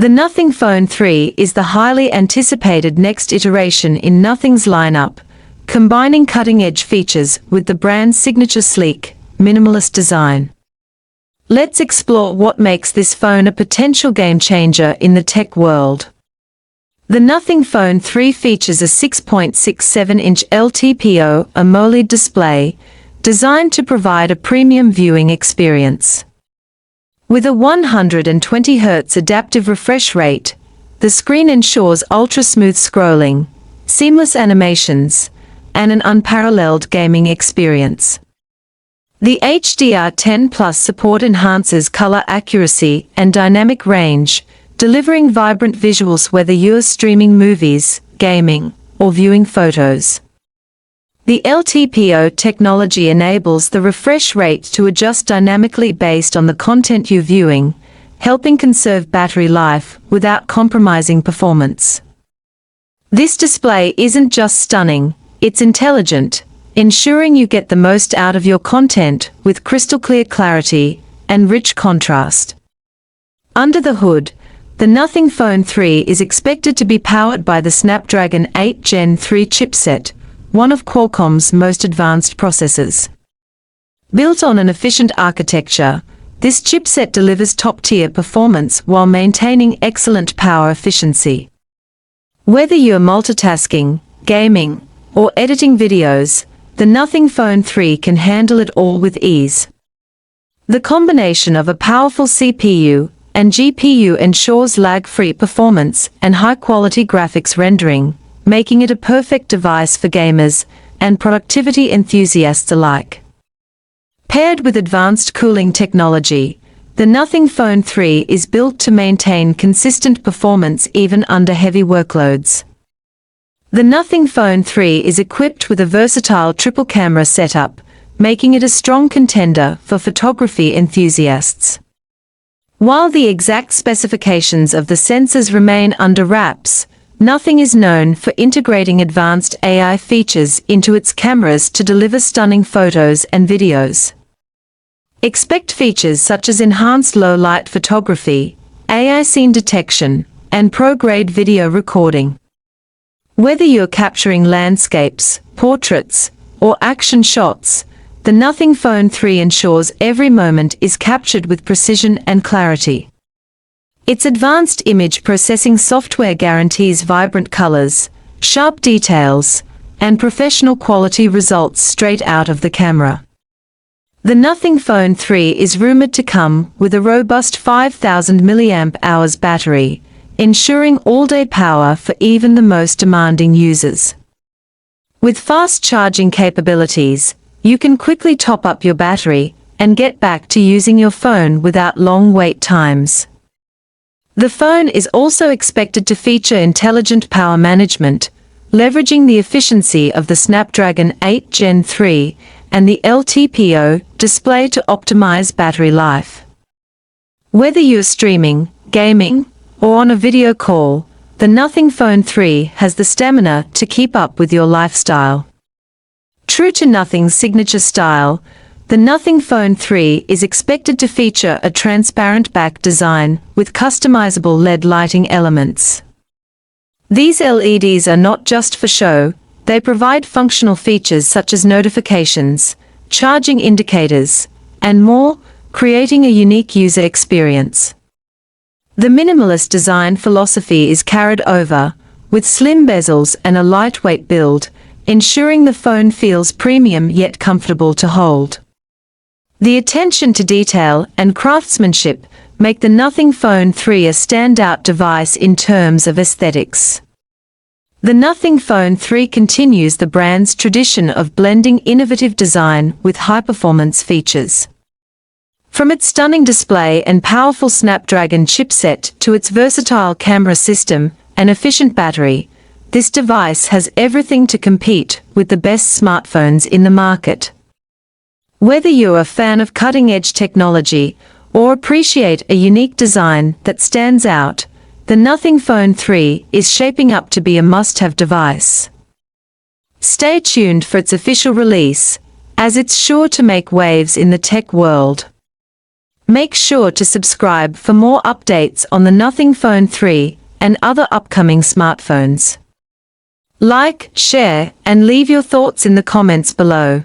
The Nothing Phone 3 is the highly anticipated next iteration in Nothing's lineup, combining cutting-edge features with the brand's signature sleek, minimalist design. Let's explore what makes this phone a potential game-changer in the tech world. The Nothing Phone 3 features a 6.67-inch LTPO AMOLED display, designed to provide a premium viewing experience. With a 120 Hz adaptive refresh rate, the screen ensures ultra-smooth scrolling, seamless animations, and an unparalleled gaming experience. The HDR10 Plus support enhances color accuracy and dynamic range, delivering vibrant visuals whether you're streaming movies, gaming, or viewing photos. The LTPO technology enables the refresh rate to adjust dynamically based on the content you're viewing, helping conserve battery life without compromising performance. This display isn't just stunning, it's intelligent, ensuring you get the most out of your content with crystal-clear clarity and rich contrast. Under the hood, the Nothing Phone 3 is expected to be powered by the Snapdragon 8 Gen 3 chipset, one of Qualcomm's most advanced processors. Built on an efficient architecture, this chipset delivers top-tier performance while maintaining excellent power efficiency. Whether you're multitasking, gaming, or editing videos, the Nothing Phone 3 can handle it all with ease. The combination of a powerful CPU and GPU ensures lag-free performance and high-quality graphics rendering, making it a perfect device for gamers and productivity enthusiasts alike. Paired with advanced cooling technology, the Nothing Phone 3 is built to maintain consistent performance even under heavy workloads. The Nothing Phone 3 is equipped with a versatile triple-camera setup, making it a strong contender for photography enthusiasts. While the exact specifications of the sensors remain under wraps, Nothing is known for integrating advanced AI features into its cameras to deliver stunning photos and videos. Expect features such as enhanced low-light photography, AI scene detection, and pro-grade video recording. Whether you're capturing landscapes, portraits, or action shots, the Nothing Phone 3 ensures every moment is captured with precision and clarity. Its advanced image processing software guarantees vibrant colors, sharp details, and professional quality results straight out of the camera. The Nothing Phone 3 is rumored to come with a robust 5,000 mAh battery, ensuring all-day power for even the most demanding users. With fast charging capabilities, you can quickly top up your battery and get back to using your phone without long wait times. The phone is also expected to feature intelligent power management, leveraging the efficiency of the Snapdragon 8 Gen 3 and the LTPO display to optimize battery life. Whether you're streaming, gaming, or on a video call, the Nothing Phone 3 has the stamina to keep up with your lifestyle. True to Nothing's signature style, the Nothing Phone 3 is expected to feature a transparent back design with customizable LED lighting elements. These LEDs are not just for show, they provide functional features such as notifications, charging indicators, and more, creating a unique user experience. The minimalist design philosophy is carried over, with slim bezels and a lightweight build, ensuring the phone feels premium yet comfortable to hold. The attention to detail and craftsmanship make the Nothing Phone 3 a standout device in terms of aesthetics. The Nothing Phone 3 continues the brand's tradition of blending innovative design with high-performance features. From its stunning display and powerful Snapdragon chipset to its versatile camera system and efficient battery, this device has everything to compete with the best smartphones in the market. Whether you're a fan of cutting-edge technology or appreciate a unique design that stands out, the Nothing Phone 3 is shaping up to be a must-have device. Stay tuned for its official release, as it's sure to make waves in the tech world. Make sure to subscribe for more updates on the Nothing Phone 3 and other upcoming smartphones. Like, share, and leave your thoughts in the comments below.